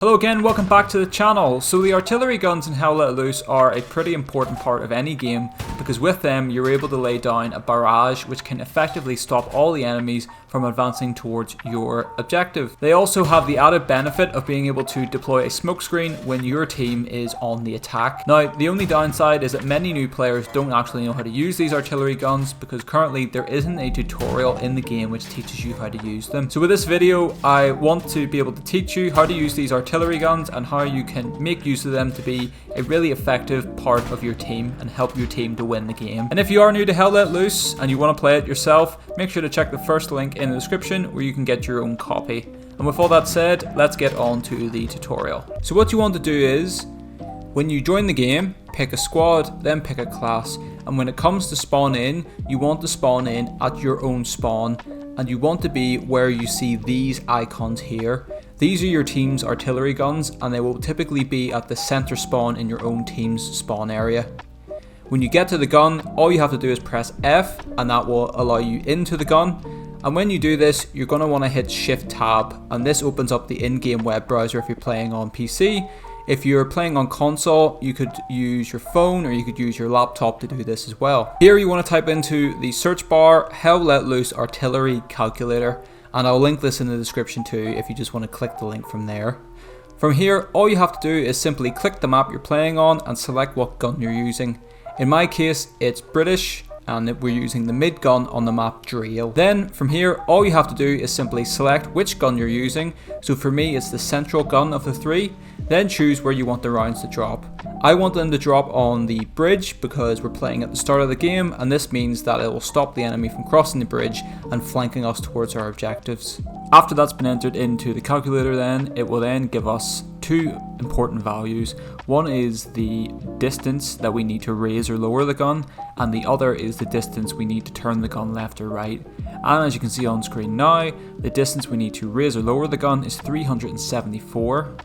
Hello again, welcome back to the channel. So the artillery guns in Hell Let Loose are a pretty important part of any game because with them you're able to lay down a barrage which can effectively stop all the enemies from advancing towards your objective. They also have the added benefit of being able to deploy a smoke screen when your team is on the attack. Now the only downside is that many new players don't actually know how to use these artillery guns because currently there isn't a tutorial in the game which teaches you how to use them. So with this video I want to be able to teach you how to use these artillery guns and how you can make use of them to be a really effective part of your team and help your team to win the game. And if you are new to Hell Let Loose and you want to play it yourself, make sure to check the first link in the description where you can get your own copy. And with all that said, let's get on to the tutorial. So what you want to do is, when you join the game, pick a squad, then pick a class, and when it comes to spawn in, you want to spawn in at your own spawn, and you want to be where you see these icons here. These are your team's artillery guns, and they will typically be at the center spawn in your own team's spawn area. When you get to the gun, all you have to do is press F, and that will allow you into the gun. And when you do this, you're going to want to hit Shift Tab, and this opens up the in-game web browser if you're playing on PC. If you're playing on console, you could use your phone or you could use your laptop to do this as well. Here you want to type into the search bar, Hell Let Loose Artillery Calculator, and I'll link this in the description too if you just want to click the link from there. From here, all you have to do is simply click the map you're playing on and select what gun you're using. In my case, it's British, and we're using the mid gun on the map Drill. Then from here, all you have to do is simply select which gun you're using. So for me, it's the central gun of the three. Then choose where you want the rounds to drop. I want them to drop on the bridge because we're playing at the start of the game, and this means that it will stop the enemy from crossing the bridge and flanking us towards our objectives. After that's been entered into the calculator, then it will then give us two important values. One is the distance that we need to raise or lower the gun, and the other is the distance we need to turn the gun left or right. And as you can see on screen now, the distance we need to raise or lower the gun is 374,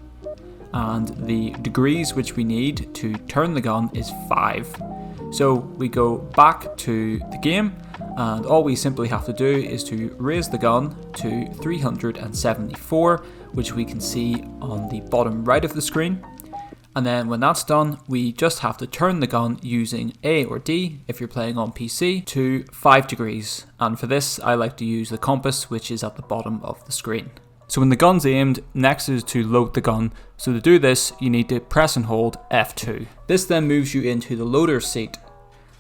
and the degrees which we need to turn the gun is 5. So we go back to the game, and all we simply have to do is to raise the gun to 374, which we can see on the bottom right of the screen. And then when that's done, we just have to turn the gun using A or D, if you're playing on PC, to 5 degrees. And for this, I like to use the compass, which is at the bottom of the screen. So when the gun's aimed, next is to load the gun. So to do this, you need to press and hold F2. This then moves you into the loader seat.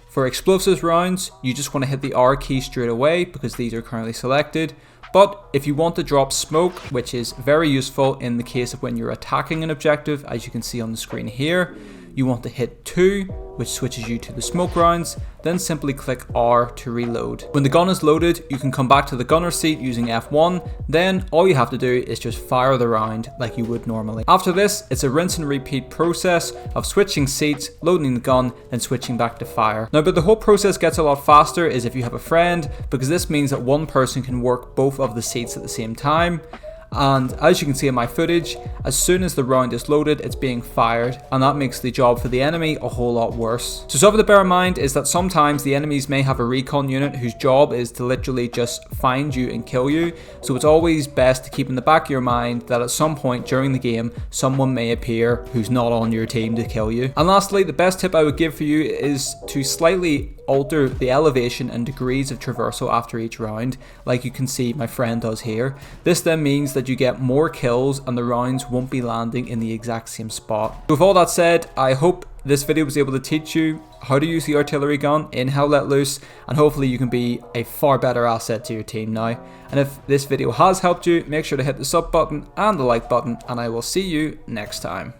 For explosives rounds, you just want to hit the R key straight away because these are currently selected. But if you want to drop smoke, which is very useful in the case of when you're attacking an objective, as you can see on the screen here, you want to hit 2, which switches you to the smoke rounds, then simply click R to reload. When the gun is loaded, you can come back to the gunner seat using F1, then all you have to do is just fire the round like you would normally. After this, it's a rinse and repeat process of switching seats, loading the gun, then switching back to fire. Now, but the whole process gets a lot faster is if you have a friend, because this means that one person can work both of the seats at the same time. And as you can see in my footage, as soon as the round is loaded, it's being fired, and that makes the job for the enemy a whole lot worse. So something to bear in mind is that sometimes the enemies may have a recon unit whose job is to literally just find you and kill you. So it's always best to keep in the back of your mind that at some point during the game, someone may appear who's not on your team to kill you. And lastly, the best tip I would give for you is to slightly alter the elevation and degrees of traversal after each round, like you can see my friend does here. This then means that you get more kills and the rounds won't be landing in the exact same spot. With all that said, I hope this video was able to teach you how to use the artillery gun in Hell Let Loose, and hopefully you can be a far better asset to your team now. And if this video has helped you, make sure to hit the sub button and the like button, and I will see you next time.